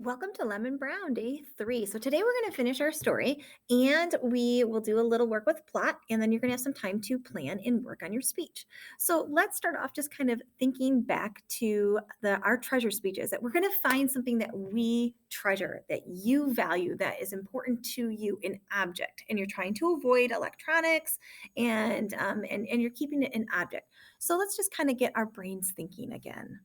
Welcome to Lemon Brown Day 3. So today we're going to finish our story and we will do a little work with plot and then you're going to have some time to plan and work on your speech. So let's start off just kind of thinking back to our treasure speeches that we're going to find something that we treasure, that you value, that is important to you, an object, and you're trying to avoid electronics and you're keeping it an object. So let's just kind of get our brains thinking again.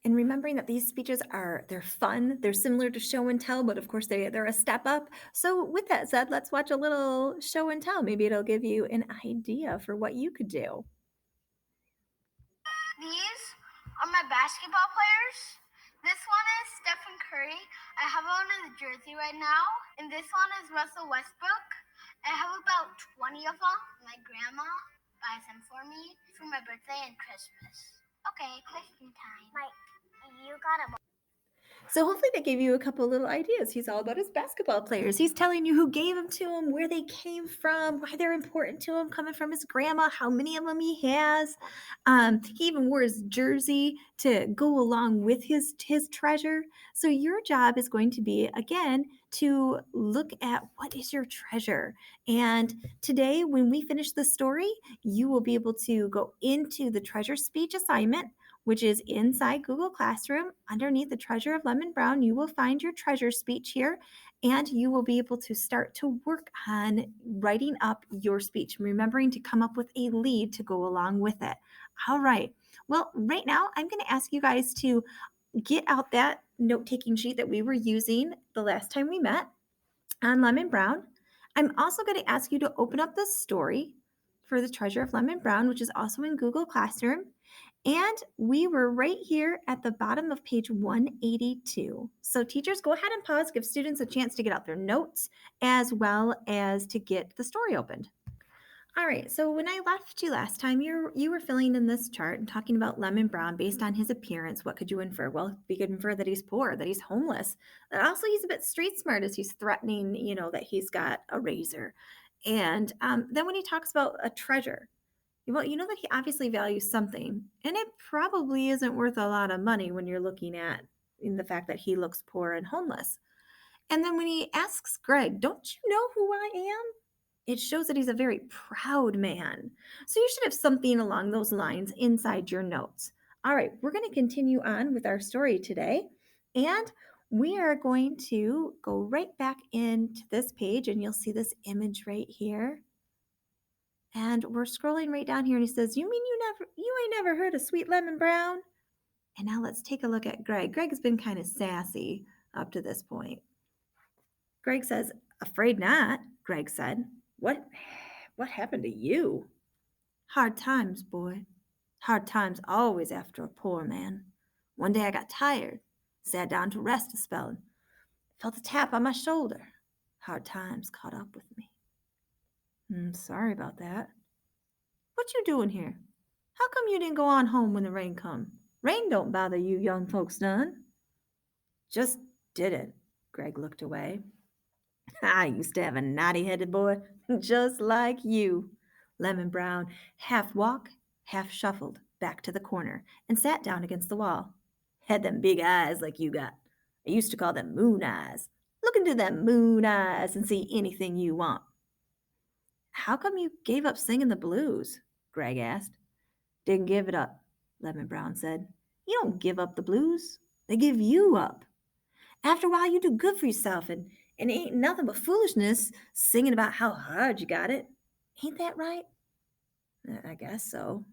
And remembering that these speeches they're fun, they're similar to show and tell, but of course they're a step up. So with that said, let's watch a little show and tell. Maybe it'll give you an idea for what you could do. These are my basketball players. This one is Stephen Curry. I have on in the jersey right now. And this one is Russell Westbrook. I have about 20 of them. My grandma buys them for me for my birthday and Christmas. Okay, question time. You got a So hopefully that gave you a couple little ideas. He's all about his basketball players. He's telling you who gave them to him, where they came from, why they're important to him, coming from his grandma, how many of them he has. He even wore his jersey to go along with his treasure. So your job is going to be again to look at what is your treasure. And today, when we finish the story, you will be able to go into the treasure speech assignment, which is inside Google Classroom. Underneath the Treasure of Lemon Brown, you will find your treasure speech here, and you will be able to start to work on writing up your speech, remembering to come up with a lead to go along with it. All right. Well, right now, I'm going to ask you guys to get out that note taking sheet that we were using the last time we met on Lemon Brown. I'm also going to ask you to open up the story for the Treasure of Lemon Brown, which is also in Google Classroom. And we were right here at the bottom of page 182. So teachers, go ahead and pause, give students a chance to get out their notes as well as to get the story opened. All right, so when I left you last time, you were filling in this chart and talking about Lemon Brown based on his appearance. What could you infer? Well, we could infer that he's poor, that he's homeless, that also he's a bit street smart as he's threatening, that he's got a razor. And then when he talks about a treasure, well, you know that he obviously values something, and it probably isn't worth a lot of money when you're looking at in the fact that he looks poor and homeless. And then when he asks Greg, "Don't you know who I am?" It shows that he's a very proud man. So you should have something along those lines inside your notes. All right, we're going to continue on with our story today, and we are going to go right back into this page, and you'll see this image right here. And we're scrolling right down here, and he says, "You mean you ain't never heard of Sweet Lemon Brown?" And now let's take a look at Greg. Greg has been kind of sassy up to this point. Greg says, "Afraid not," Greg said. What happened to you?" "Hard times, boy. Hard times always after a poor man. One day I got tired, sat down to rest a spell, and felt a tap on my shoulder. Hard times caught up with me." Sorry about that. "What you doing here? How come you didn't go on home when the rain come? Rain don't bother you young folks none." "Just didn't." Greg looked away. "I used to have a naughty-headed boy, just like you." Lemon Brown half walked, half shuffled back to the corner and sat down against the wall. "Had them big eyes like you got. I used to call them moon eyes. Look into them moon eyes and see anything you want." "How come you gave up singing the blues?" Greg asked. "Didn't give it up," Lemon Brown said. "You don't give up the blues. They give you up. After a while, you do good for yourself, and it ain't nothing but foolishness singing about how hard you got it. Ain't that right?" "I guess so."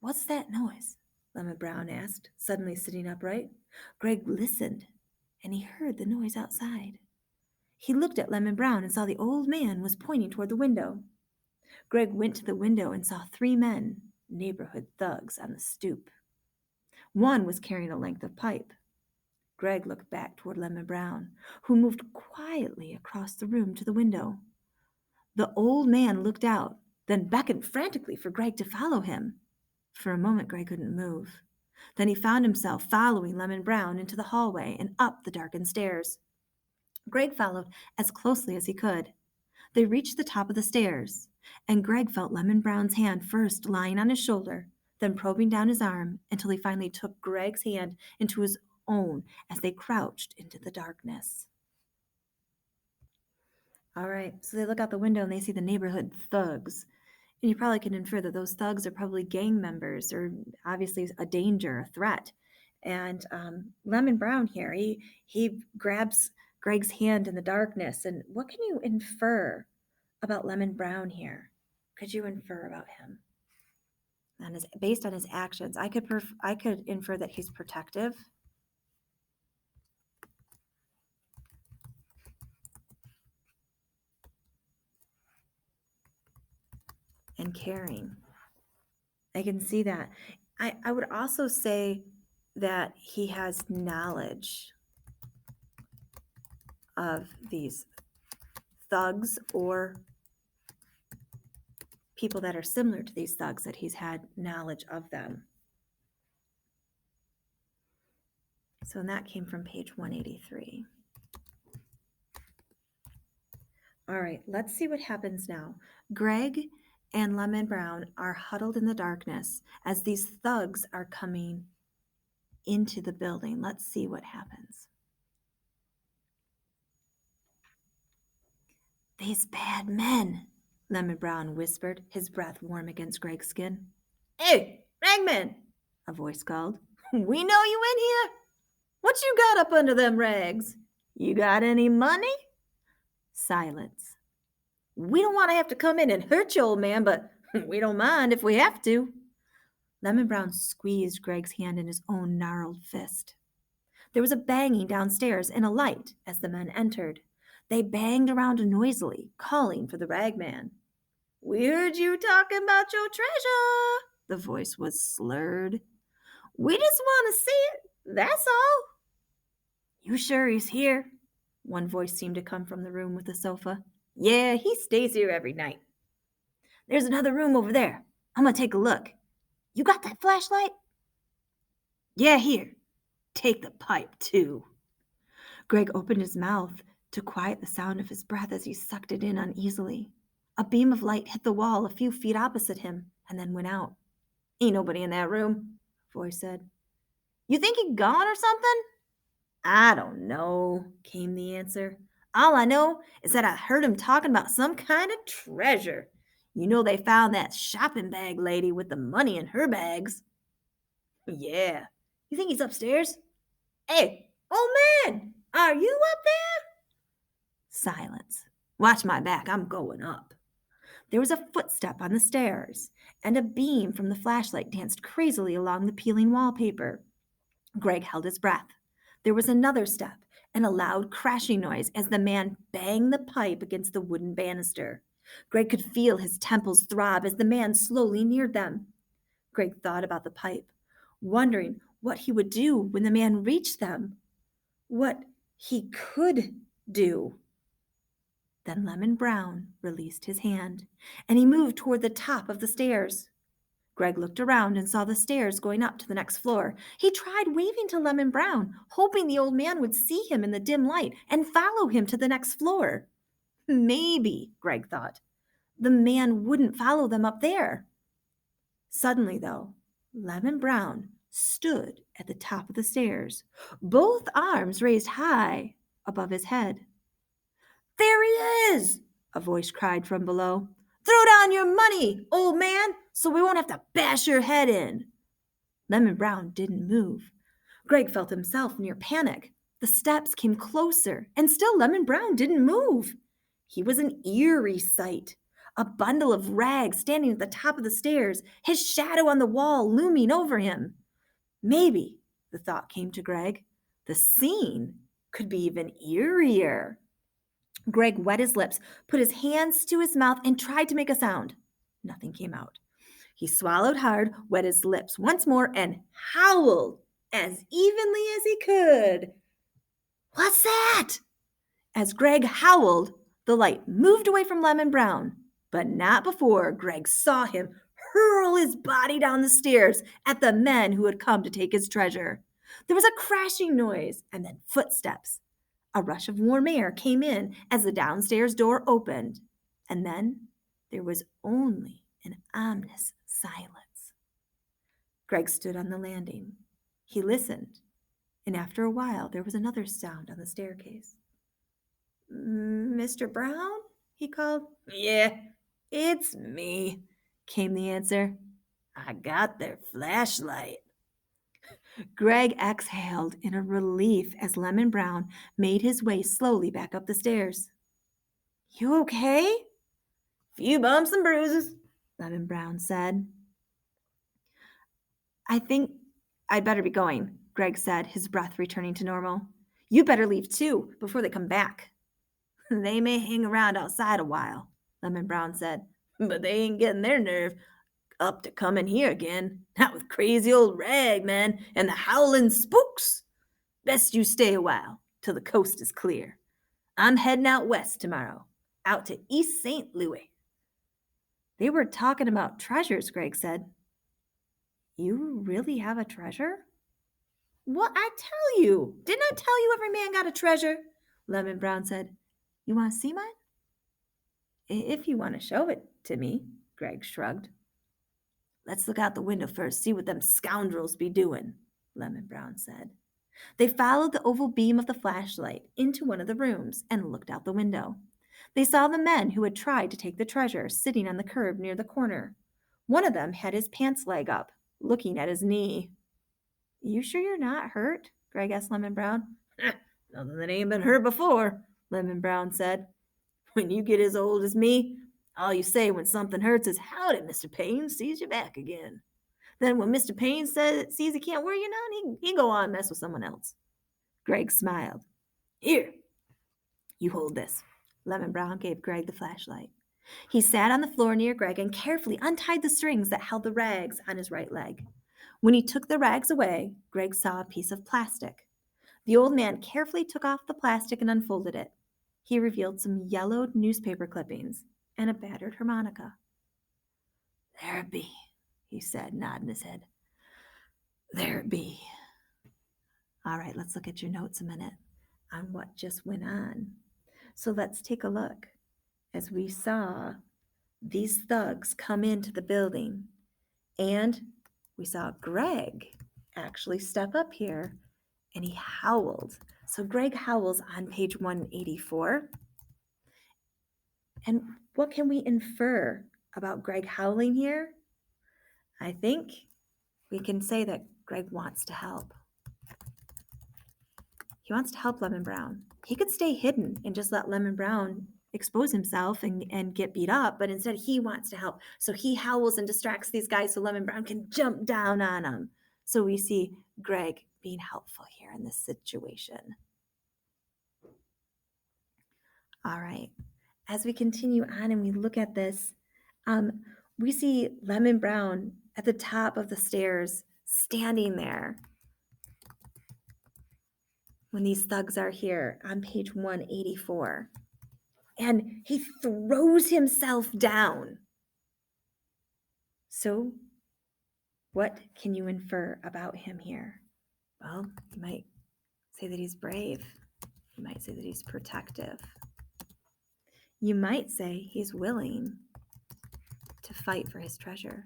"What's that noise?" Lemon Brown asked, suddenly sitting upright. Greg listened, and he heard the noise outside. He looked at Lemon Brown and saw the old man was pointing toward the window. Greg went to the window and saw 3 men, neighborhood thugs, on the stoop. One was carrying a length of pipe. Greg looked back toward Lemon Brown, who moved quietly across the room to the window. The old man looked out, then beckoned frantically for Greg to follow him. For a moment, Greg couldn't move. Then he found himself following Lemon Brown into the hallway and up the darkened stairs. Greg followed as closely as he could. They reached the top of the stairs, and Greg felt Lemon Brown's hand first lying on his shoulder, then probing down his arm until he finally took Greg's hand into his own as they crouched into the darkness. All right, so they look out the window and they see the neighborhood thugs. And you probably can infer that those thugs are probably gang members or obviously a danger, a threat. And Lemon Brown here, he grabs Greg's hand in the darkness. And what can you infer about Lemon Brown here? Could you infer about him? And based on his actions, I could infer that he's protective. And caring. I can see that. I would also say that he has knowledge of these thugs or people that are similar to these thugs, that he's had knowledge of them. So, and that came from page 183. All right, let's see what happens now. Greg and Lemon Brown are huddled in the darkness as these thugs are coming into the building. Let's see what happens. These bad men, Lemon Brown whispered, his breath warm against Greg's skin. Hey, Ragman, a voice called. We know you in here. What you got up under them rags? You got any money? Silence. We don't want to have to come in and hurt you, old man, but we don't mind if we have to. Lemon Brown squeezed Greg's hand in his own gnarled fist. There was a banging downstairs and a light as the men entered. They banged around noisily, calling for the ragman. We heard you talking about your treasure. The voice was slurred. We just want to see it, that's all. You sure he's here? One voice seemed to come from the room with the sofa. Yeah, he stays here every night. There's another room over there. I'm going to take a look. You got that flashlight? Yeah, here. Take the pipe, too. Greg opened his mouth to quiet the sound of his breath as he sucked it in uneasily. A beam of light hit the wall a few feet opposite him and then went out. Ain't nobody in that room, a voice said. You think he gone or something? I don't know, came the answer. All I know is that I heard him talking about some kind of treasure. You know they found that shopping bag lady with the money in her bags. Yeah. You think he's upstairs? Hey, old man, are you up there? Silence. Watch my back, I'm going up. There was a footstep on the stairs, and a beam from the flashlight danced crazily along the peeling wallpaper. Greg held his breath. There was another step and a loud crashing noise as the man banged the pipe against the wooden banister. Greg could feel his temples throb as the man slowly neared them. Greg thought about the pipe, wondering what he would do when the man reached them, what he could do. Then Lemon Brown released his hand, and he moved toward the top of the stairs. Greg looked around and saw the stairs going up to the next floor. He tried waving to Lemon Brown, hoping the old man would see him in the dim light and follow him to the next floor. Maybe, Greg thought, the man wouldn't follow them up there. Suddenly, though, Lemon Brown stood at the top of the stairs, both arms raised high above his head. There he is, a voice cried from below. Throw down your money, old man, so we won't have to bash your head in. Lemon Brown didn't move. Greg felt himself near panic. The steps came closer, and still Lemon Brown didn't move. He was an eerie sight. A bundle of rags standing at the top of the stairs, his shadow on the wall looming over him. Maybe, the thought came to Greg, the scene could be even eerier. Greg wet his lips, put his hands to his mouth, and tried to make a sound. Nothing came out. He swallowed hard, wet his lips once more, and howled as evenly as he could. What's that? As Greg howled, the light moved away from Lemon Brown, but not before Greg saw him hurl his body down the stairs at the men who had come to take his treasure. There was a crashing noise and then footsteps. A rush of warm air came in as the downstairs door opened, and then there was only an ominous silence. Greg stood on the landing. He listened, and after a while there was another sound on the staircase. Mr. Brown? He called. Yeah, it's me, came the answer. I got their flashlight. Greg exhaled in a relief as Lemon Brown made his way slowly back up the stairs. You okay? Few bumps and bruises, Lemon Brown said. I think I'd better be going, Greg said, his breath returning to normal. You better leave too, before they come back. They may hang around outside a while, Lemon Brown said, but they ain't getting their nerve up to coming here again. Not with crazy old Ragman and the howling spooks. Best you stay a while, till the coast is clear. I'm heading out west tomorrow, out to East St. Louis. They were talking about treasures, Greg said. You really have a treasure? What I tell you? Didn't I tell you every man got a treasure? Lemon Brown said. You want to see mine? If you want to show it to me, Greg shrugged. Let's look out the window first, see what them scoundrels be doing, Lemon Brown said. They followed the oval beam of the flashlight into one of the rooms and looked out the window. They saw the men who had tried to take the treasure sitting on the curb near the corner. One of them had his pants leg up, looking at his knee. You sure you're not hurt? Greg asked Lemon Brown. Nothing that ain't been hurt before, Lemon Brown said. When you get as old as me, all you say when something hurts is, howdy, Mr. Payne, sees you back again. Then when Mr. Payne sees he can't wear you none, he go on and mess with someone else. Greg smiled. Here, you hold this. Lemon Brown gave Greg the flashlight. He sat on the floor near Greg and carefully untied the strings that held the rags on his right leg. When he took the rags away, Greg saw a piece of plastic. The old man carefully took off the plastic and unfolded it. He revealed some yellowed newspaper clippings and a battered harmonica. There it be, he said, nodding his head. There it be. All right, let's look at your notes a minute on what just went on. So let's take a look as we saw these thugs come into the building, and we saw Greg actually step up here and he howled. So Greg howls on page 184. And what can we infer about Greg howling here? I think we can say that Greg wants to help. He wants to help Lemon Brown. He could stay hidden and just let Lemon Brown expose himself and get beat up, but instead he wants to help. So he howls and distracts these guys so Lemon Brown can jump down on him. So we see Greg being helpful here in this situation. All right. As we continue on and we look at this, we see Lemon Brown at the top of the stairs standing there when these thugs are here on page 184. And he throws himself down. So what can you infer about him here? Well, you might say that he's brave. You might say that he's protective. You might say he's willing to fight for his treasure.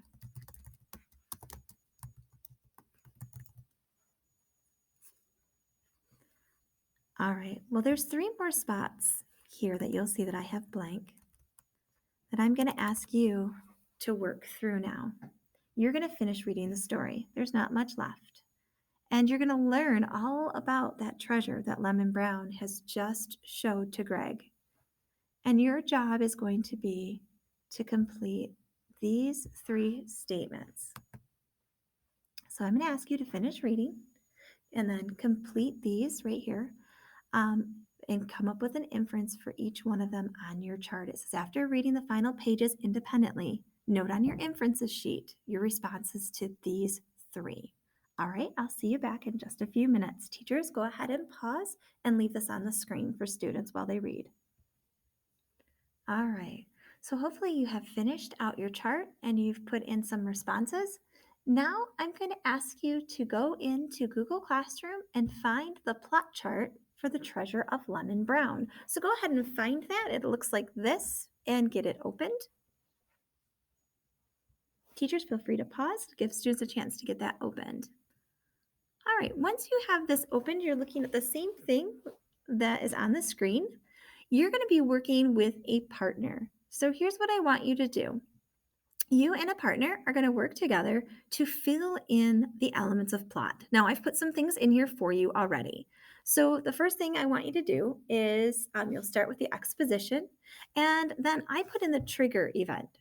All right, well, there's 3 more spots here that you'll see that I have blank that I'm going to ask you to work through now. You're going to finish reading the story. There's not much left. And you're going to learn all about that treasure that Lemon Brown has just showed to Greg. And your job is going to be to complete these 3 statements. So I'm going to ask you to finish reading and then complete these right here. And come up with an inference for each one of them on your chart. It says, after reading the final pages independently, note on your inferences sheet your responses to these 3. All right, I'll see you back in just a few minutes. Teachers, go ahead and pause and leave this on the screen for students while they read. All right, so hopefully you have finished out your chart and you've put in some responses. Now I'm going to ask you to go into Google Classroom and find the plot chart for the treasure of Lemon Brown. So go ahead and find that. It looks like this and get it opened. Teachers, feel free to pause, give students a chance to get that opened. All right, once you have this opened, you're looking at the same thing that is on the screen. You're going to be working with a partner. So here's what I want you to do. You and a partner are going to work together to fill in the elements of plot. Now, I've put some things in here for you already. So, the first thing I want you to do is you'll start with the exposition, and then I put in the trigger event,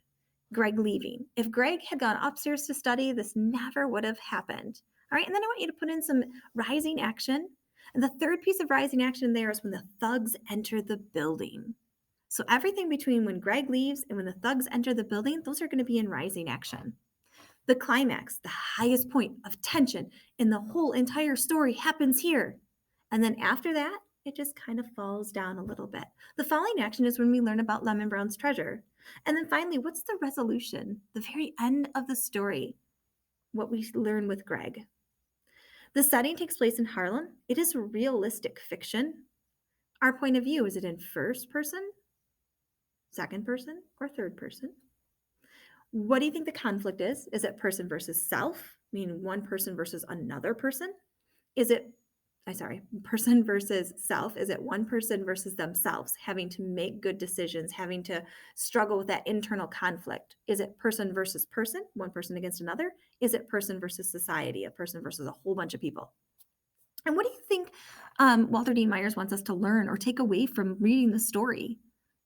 Greg leaving. If Greg had gone upstairs to study, this never would have happened. All right, and then I want you to put in some rising action. And the third piece of rising action there is when the thugs enter the building. So everything between when Greg leaves and when the thugs enter the building, those are going to be in rising action. The climax, the highest point of tension in the whole entire story happens here. And then after that, it just kind of falls down a little bit. The falling action is when we learn about Lemon Brown's treasure. And then finally, what's the resolution? The very end of the story, what we learn with Greg. The setting takes place in Harlem. It is realistic fiction. Our point of view, is it in first person, second person, or third person? What do you think the conflict is? Is it person versus self, meaning one person versus another person? Is it, person versus self? Is it one person versus themselves, having to make good decisions, having to struggle with that internal conflict? Is it person versus person, one person against another? Is it person versus society, a person versus a whole bunch of people? And what do you think Walter Dean Myers wants us to learn or take away from reading the story?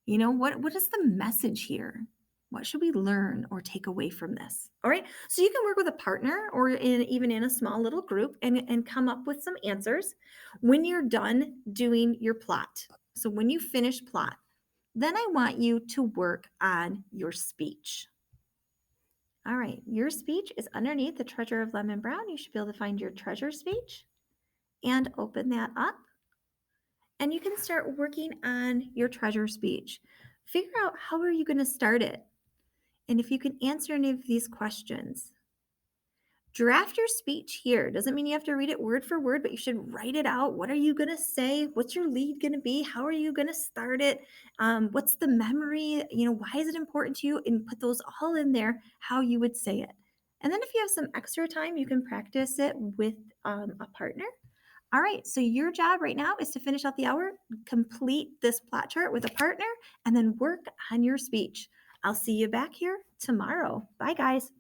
What is the message here? What should we learn or take away from this? All right. So you can work with a partner or even in a small little group and come up with some answers when you're done doing your plot. So when you finish plot, then I want you to work on your speech. All right. Your speech is underneath the Treasure of Lemon Brown. You should be able to find your treasure speech and open that up. And you can start working on your treasure speech. Figure out how are you going to start it? And if you can answer any of these questions, draft your speech here. Doesn't mean you have to read it word for word, but you should write it out. What are you going to say? What's your lead going to be? How are you going to start it? What's the memory? Why is it important to you? And put those all in there, how you would say it. And then if you have some extra time, you can practice it with a partner. All right, so your job right now is to finish out the hour, complete this plot chart with a partner, and then work on your speech. I'll see you back here tomorrow. Bye, guys.